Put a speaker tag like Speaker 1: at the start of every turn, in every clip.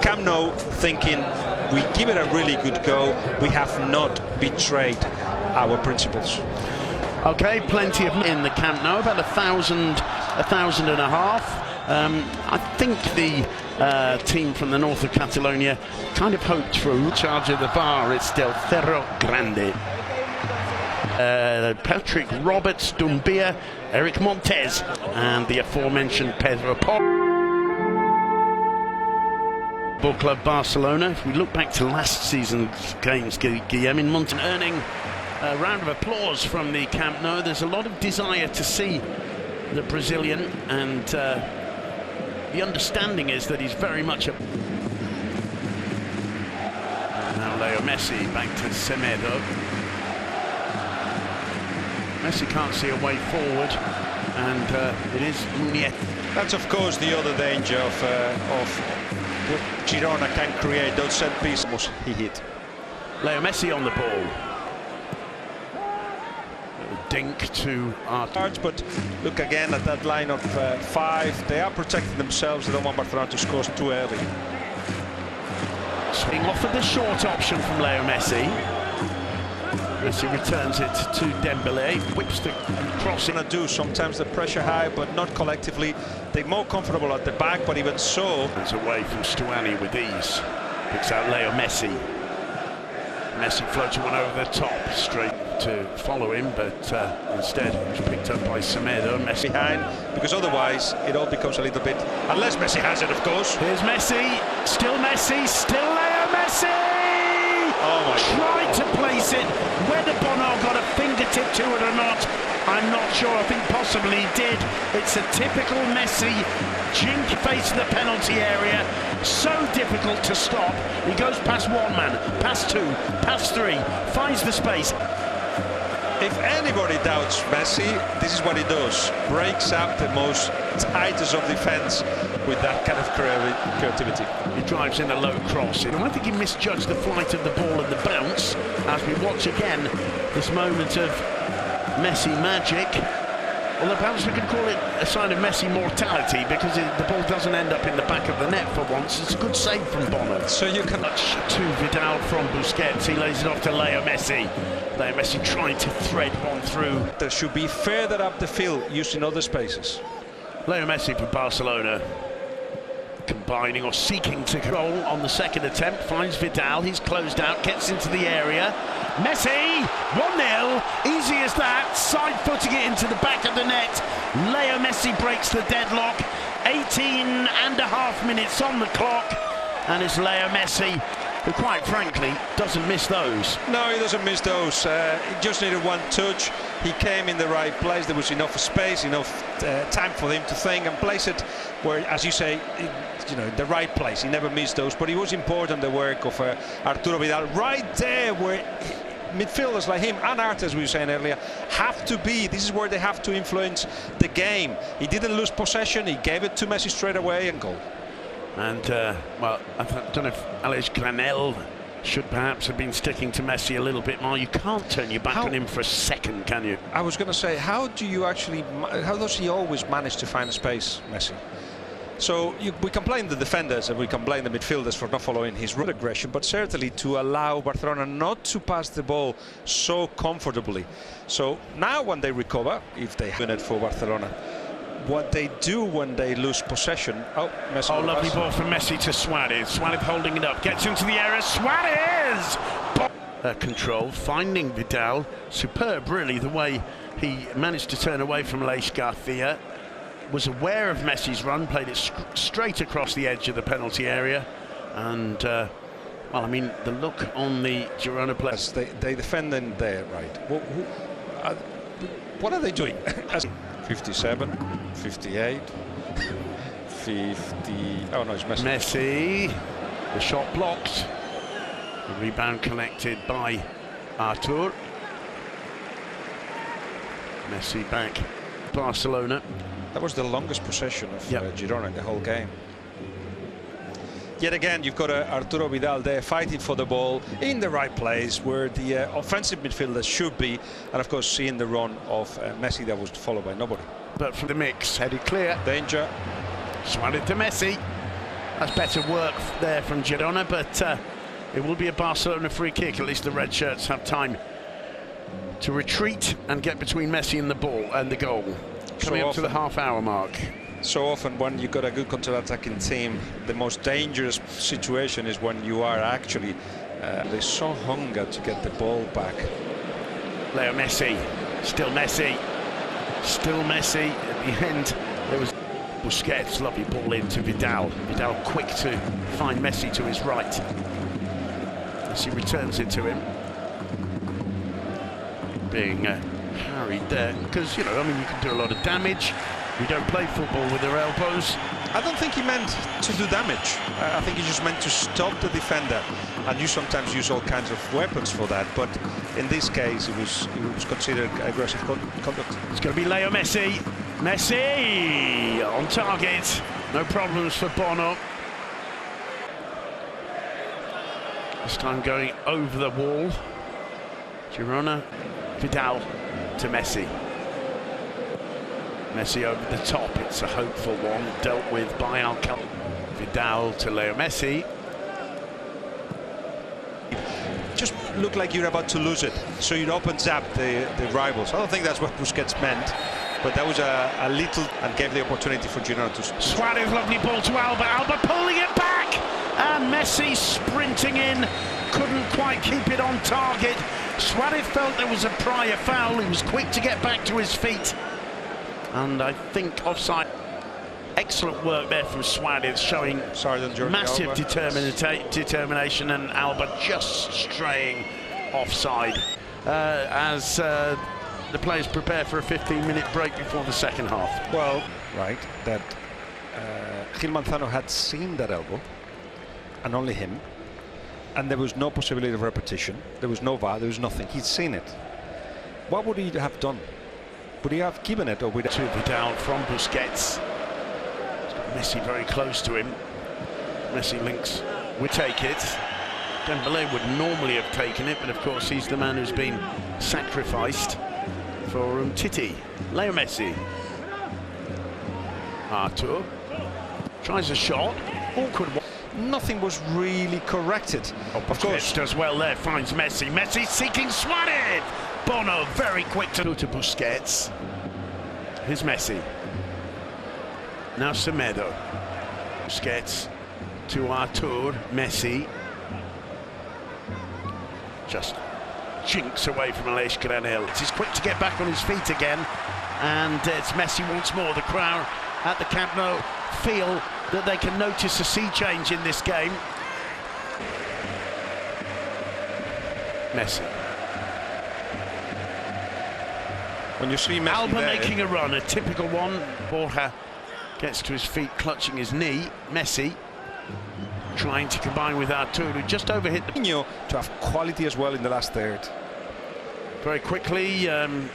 Speaker 1: Camp Nou thinking we give it a really good go. We have not betrayed our principles.
Speaker 2: Okay, plenty of in the Camp Nou, about 1,500. I think the team from the north of Catalonia kind of hoped for a charge of the bar. It's still Cerro Grande. Patrick Roberts, Dumbia, Eric Montes, and the aforementioned Pedro Paul. Club Barcelona. If we look back to last season's games, Guillem in Monten earning a round of applause from the Camp Nou. There's a lot of desire to see the Brazilian, and the understanding is that he's very much a... Now Leo Messi back to Semedo. Messi can't see a way forward, and it is Munier.
Speaker 1: That's of course the other danger of what Girona can create, those set pieces he hit.
Speaker 2: Leo Messi on the ball. Dink to Artur.
Speaker 1: But look again at that line of 5. They are protecting themselves. They don't want Barcelona to score too early.
Speaker 2: Swing off of the short option from Leo Messi. Messi returns it to Dembele, whips the cross.
Speaker 1: Do sometimes the pressure high, but not collectively. They're more comfortable at the back, but even so,
Speaker 2: it's away from Stuani with ease. Picks out Leo Messi. Messi floats one over the top, straight to follow him, but instead it's picked up by Semedo. Messi
Speaker 1: behind, because otherwise it all becomes a little bit. Unless Messi has it, of course.
Speaker 2: Here's Messi, still Leo Messi.
Speaker 1: Oh my
Speaker 2: Tried to place it. Whether Bono got a fingertip to it or not, I'm not sure. I think possibly he did. It's a typical Messi jink face in the penalty area. So difficult to stop. He goes past one man, past two, past three, finds the space.
Speaker 1: If anybody doubts Messi, this is what he does. Breaks up the most tightest of defence with that kind of creativity.
Speaker 2: He drives in a low cross. I think he misjudged the flight of the ball and the bounce, as we watch again this moment of Messi magic. Although perhaps we could call it a sign of Messi mortality, because the ball doesn't end up in the back of the net for once. It's a good save from Bono.
Speaker 1: So you can
Speaker 2: touch to Vidal from Busquets. He lays it off to Leo Messi. Leo Messi trying to thread one through.
Speaker 1: There should be further up the field, using other spaces.
Speaker 2: Leo Messi for Barcelona, combining or seeking to goal on the second attempt, finds Vidal. He's closed out, gets into the area. Messi, 1-0, easy as that, side-footing it into the back of the net. Leo Messi breaks the deadlock. 18.5 minutes on the clock, and it's Leo Messi who, quite frankly, doesn't miss those.
Speaker 1: No, he doesn't miss those. He just needed one touch. He came in the right place. There was enough space, enough time for him to think and place it where, as you say, the right place. He never missed those, but it was important, the work of Arturo Vidal right there, where midfielders like him and Arthur, as we were saying earlier, have to be. This is where they have to influence the game. He didn't lose possession. He gave it to Messi straight away and goal.
Speaker 2: And well, I don't know if Alex Granel should perhaps have been sticking to Messi a little bit more. You can't turn your back on him for a second, can you?
Speaker 1: I was going to say, how does he always manage to find space, Messi? So we can blame the defenders and we can blame the midfielders for not following his route aggression, but certainly to allow Barcelona not to pass the ball so comfortably. So now when they recover, if they win it for Barcelona, what they do when they lose possession. Oh, Messi.
Speaker 2: Oh, lovely ball from Messi to Suarez. Suarez holding it up, gets into the area. Suarez! Control, finding Vidal. Superb, really, the way he managed to turn away from Leish Garcia. Was aware of Messi's run, played it straight across the edge of the penalty area. And, well, I mean, the look on the Girona players.
Speaker 1: They defend in there, right? What are they doing? 57, 58, 50. Oh no, it's Messi.
Speaker 2: Messi, the shot blocked. The rebound collected by Artur. Messi back, Barcelona.
Speaker 1: That was the longest possession of Girona in the whole game. Yet again, you've got Arturo Vidal there fighting for the ball in the right place where the offensive midfielder should be, and of course seeing the run of Messi that was followed by nobody.
Speaker 2: But from the mix, headed clear.
Speaker 1: Danger.
Speaker 2: Suarez to Messi. That's better work there from Girona, but it will be a Barcelona free kick. At least the red shirts have time to retreat and get between Messi and the ball and the goal. Coming up to the half-hour mark.
Speaker 1: So often when you've got a good counter-attacking team, the most dangerous situation is when you are actually they're so hungry to get the ball back.
Speaker 2: Leo Messi, still Messi, still Messi. At the end, there was Busquets, lovely ball into Vidal. Vidal quick to find Messi to his right. Messi returns it to him. Being harried there, because, you know, I mean, you can do a lot of damage. We don't play football with our elbows.
Speaker 1: I don't think he meant to do damage. I think he just meant to stop the defender, and you sometimes use all kinds of weapons for that, but in this case it was considered aggressive conduct.
Speaker 2: It's going to be Leo Messi. Messi on target. No problems for Bono. This time going over the wall. Girona. Vidal to Messi. Messi over the top, it's a hopeful one, dealt with by Alcalá. Vidal to Leo Messi.
Speaker 1: Just look like you're about to lose it, so it opens up the rivals. I don't think that's what Busquets meant, but that was a little, and gave the opportunity for Girona to...
Speaker 2: Suarez, lovely ball to Alba. Alba pulling it back, and Messi sprinting in, couldn't quite keep it on target. Suarez felt there was a prior foul, he was quick to get back to his feet. And I think offside. Excellent work there from Suarez, showing massive determination, and Alba just straying offside as the players prepare for a 15-minute break before the second half.
Speaker 1: Well, right, that Gil Manzano had seen that elbow, and only him, and there was no possibility of repetition. There was no VAR, there was nothing. He'd seen it. What would he have done? Would he have given it, or would
Speaker 2: to Vidal from Busquets? Messi very close to him. Messi links. We take it. Dembélé would normally have taken it, but of course he's the man who's been sacrificed for Titi. Leo Messi. Artur tries a shot. Awkward one.
Speaker 1: Nothing was really corrected.
Speaker 2: Of course, does well there. Finds Messi. Messi seeking Suarez. Bono very quick to Busquets. Here's Messi. Now Semedo. Busquets to Artur. Messi. Just jinks away from Aleix Granel. He's quick to get back on his feet again. And it's Messi once more. The crowd at the Camp Nou feel that they can notice a sea change in this game. Messi.
Speaker 1: When you see Messi
Speaker 2: Alba
Speaker 1: there,
Speaker 2: making a run, a typical one. Borja gets to his feet, clutching his knee. Messi trying to combine with Arturo, just overhit the...
Speaker 1: to have quality as well in the last third.
Speaker 2: Very quickly,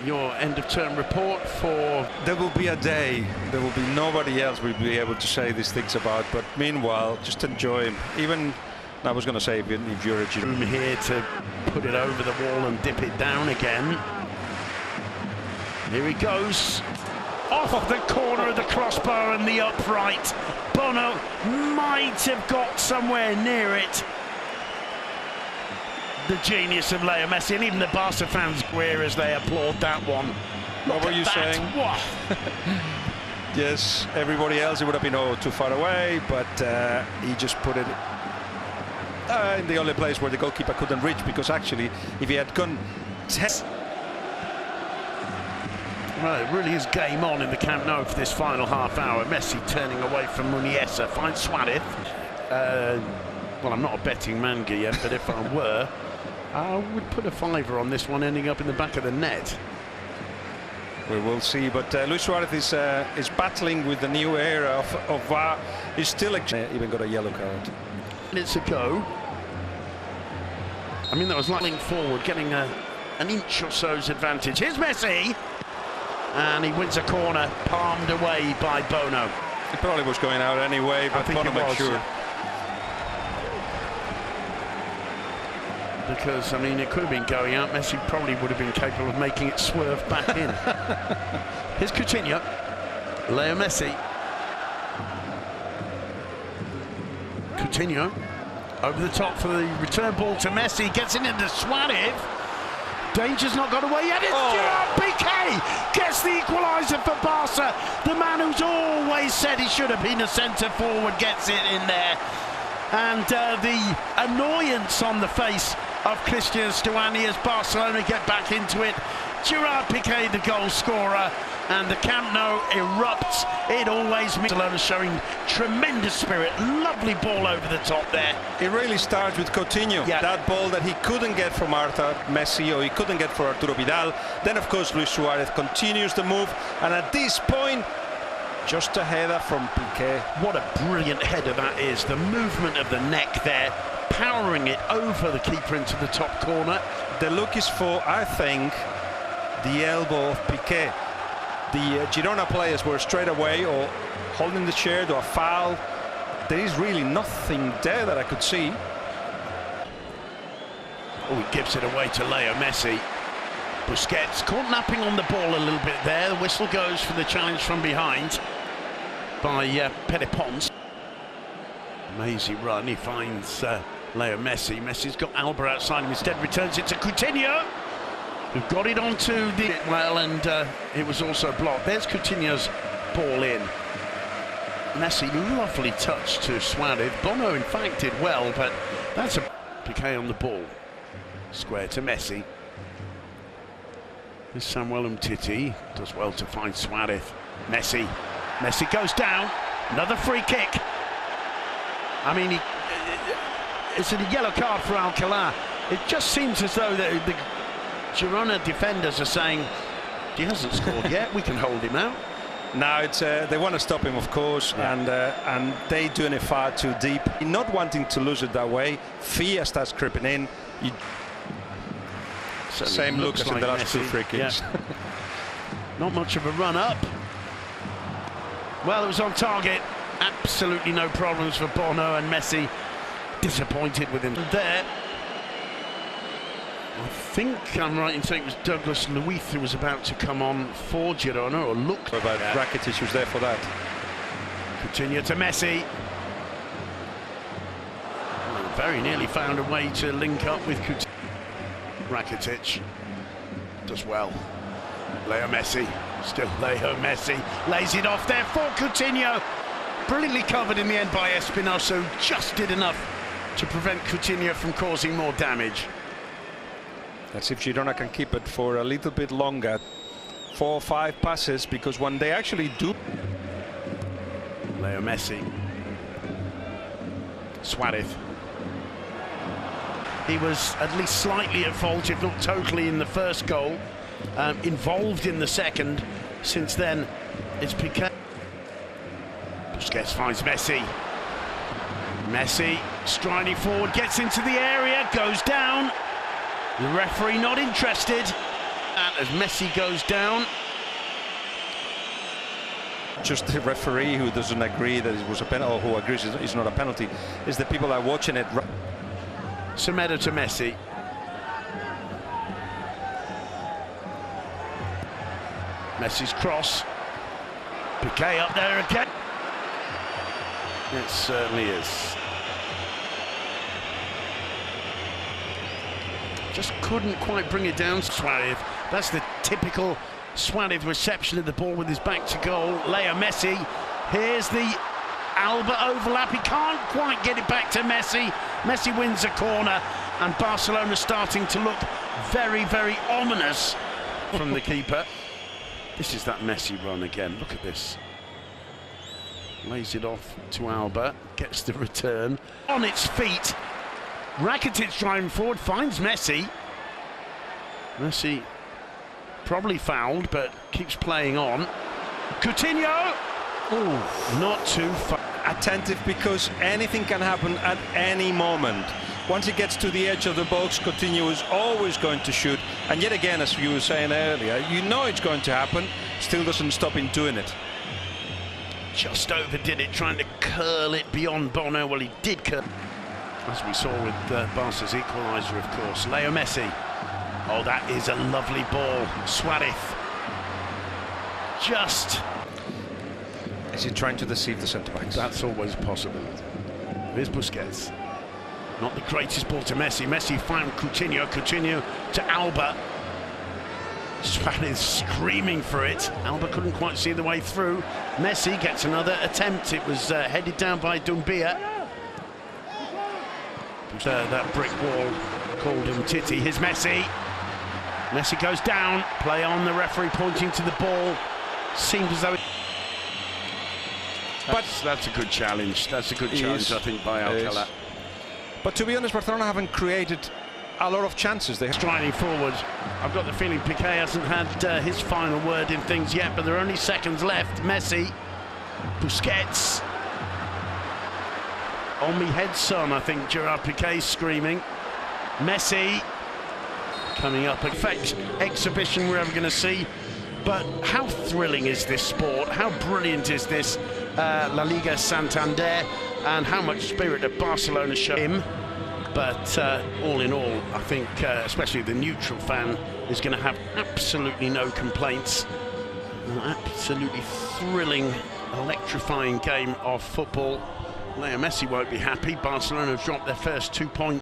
Speaker 2: your end-of-term report for...
Speaker 1: There will be a day, there will be nobody else will be able to say these things about, but meanwhile, just enjoy him. Even, I was going to say, if you're a
Speaker 2: room here to put it over the wall and dip it down again. Here he goes, off of the corner of the crossbar and the upright. Bono might have got somewhere near it. The genius of Leo Messi, and even the Barca fans queer as they applaud that one.
Speaker 1: What were you saying?
Speaker 2: What?
Speaker 1: Yes, everybody else, it would have been too far away, but he just put it in the only place where the goalkeeper couldn't reach, because actually, if he had gone...
Speaker 2: Well, it really is game on in the Camp Nou for this final half hour. Messi turning away from Muniesa, finds Suarez. Well, I'm not a betting man, Guillaume, but if I were, I would put a fiver on this one ending up in the back of the net.
Speaker 1: We will see, but Luis Suarez is battling with the new era of VAR. He's still even got a yellow card.
Speaker 2: Minutes ago. I mean, that was lining forward, getting an inch or so's advantage. Here's Messi! And he wins a corner, palmed away by Bono.
Speaker 1: It probably was going out anyway, but Bono made sure.
Speaker 2: Yeah. Because, I mean, it could have been going out. Messi probably would have been capable of making it swerve back in. Here's Coutinho. Leo Messi. Coutinho over the top for the return ball to Messi. Gets it into Suarez. Danger's not got away yet. It's Gerard Piqué gets the equaliser for Barca. The man who's always said he should have been a centre forward gets it in there. And the annoyance on the face of Cristian Stuani as Barcelona get back into it. Gerard Piqué, the goal scorer, and the Camp Nou erupts. It always means Barcelona showing tremendous spirit. Lovely ball over the top there.
Speaker 1: It really starts with Coutinho.
Speaker 2: Yeah.
Speaker 1: That ball that he couldn't get from Messi, or he couldn't get for Arturo Vidal. Then, of course, Luis Suarez continues the move, and at this point, just a header from Piqué.
Speaker 2: What a brilliant header that is. The movement of the neck there, powering it over the keeper into the top corner.
Speaker 1: The look is for, I think, the elbow of Piqué. The Girona players were straight away or holding the chair to a foul. There is really nothing there that I could see.
Speaker 2: Oh, he gives it away to Leo Messi. Busquets caught napping on the ball a little bit there. The whistle goes for the challenge from behind by Pere Pons. Amazing run. He finds Leo Messi. Messi's got Alba outside him. Instead returns it to Coutinho, who got it onto the well, and it was also blocked. There's Coutinho's ball in. Messi, lovely touch to Suarez. Bono, in fact, did well, but that's a Piqué on the ball. Square to Messi. This Samuel Umtiti does well to find Suarez. Messi goes down. Another free kick. I mean, it's a yellow card for Alcalá. It just seems as though the Girona defenders are saying, he hasn't scored yet, we can hold him out.
Speaker 1: Now it's they want to stop him, of course, yeah. and they doing it far too deep. Not wanting to lose it that way, fear starts creeping in. Same looks like in the last Messi. 2 free kicks.
Speaker 2: Yeah. Not much of a run up. Well, it was on target. Absolutely no problems for Bono, and Messi disappointed with him there. I think I'm right in saying it was Douglas Luiz who was about to come on for Girona, or looked
Speaker 1: about Rakitic was there for that.
Speaker 2: Coutinho to Messi. Very nearly found a way to link up with Coutinho. Rakitic does well. Leo Messi, still Leo Messi, lays it off there for Coutinho. Brilliantly covered in the end by Espinosa, just did enough to prevent Coutinho from causing more damage.
Speaker 1: Let's see if Girona can keep it for a little bit longer. 4 or 5 passes, because when they actually do.
Speaker 2: Leo Messi. Suarez. He was at least slightly at fault, if not totally, in the first goal. Involved in the second. Since then, it's Piqué. Busquets finds Messi. Messi striding forward, gets into the area, goes down. The referee not interested. And as Messi goes down.
Speaker 1: Just the referee who doesn't agree that it was a penalty, or who agrees it's not a penalty, is the people that are watching it.
Speaker 2: Semedo to Messi. Messi's cross. Piqué up there again. It certainly is. Just couldn't quite bring it down. Suarez. That's the typical Suarez reception of the ball with his back to goal. Leo Messi. Here's the Alba overlap. He can't quite get it back to Messi. Messi wins a corner, and Barcelona starting to look very, very ominous from the keeper. This is that Messi run again. Look at this. Lays it off to Alba. Gets the return. On its feet. Rakitic driving forward. Finds Messi. Messi probably fouled, but keeps playing on. Coutinho. Oh, not too far.
Speaker 1: Attentive, because anything can happen at any moment. Once he gets to the edge of the box, Coutinho is always going to shoot. And yet again, as you were saying earlier, you know it's going to happen. Still doesn't stop him doing it.
Speaker 2: just overdid it, trying to curl it beyond Bono. Well, he did curl, as we saw with Barca's equaliser, of course. Leo Messi. Oh, that is a lovely ball. Suarez. Just...
Speaker 1: Is he trying to deceive the centre-backs?
Speaker 2: That's always possible. Here's Busquets. Not the greatest ball to Messi. Messi found Coutinho. Coutinho to Alba. Suarez screaming for it. Alba couldn't quite see the way through. Messi gets another attempt. It was headed down by Dumbia. That brick wall called him Titi. Here's Messi. Messi goes down. Play on, the referee pointing to the ball. Seemed as though... That's a good challenge. That's a good challenge, I think, by Alcalá.
Speaker 1: But to be honest, Barcelona haven't created a lot of chances. They're
Speaker 2: striding forward. I've got the feeling Piqué hasn't had his final word in things yet, but there are only seconds left. Messi, Busquets. On me head, son, I think Gerard Piqué's screaming. Messi coming up. Perfect exhibition we're ever going to see. But how thrilling is this sport? How brilliant is this La Liga Santander? And how much spirit of Barcelona show him. But all in all, I think especially the neutral fan is going to have absolutely no complaints. An absolutely thrilling, electrifying game of football. Leo Messi won't be happy. Barcelona have dropped their first 2 points.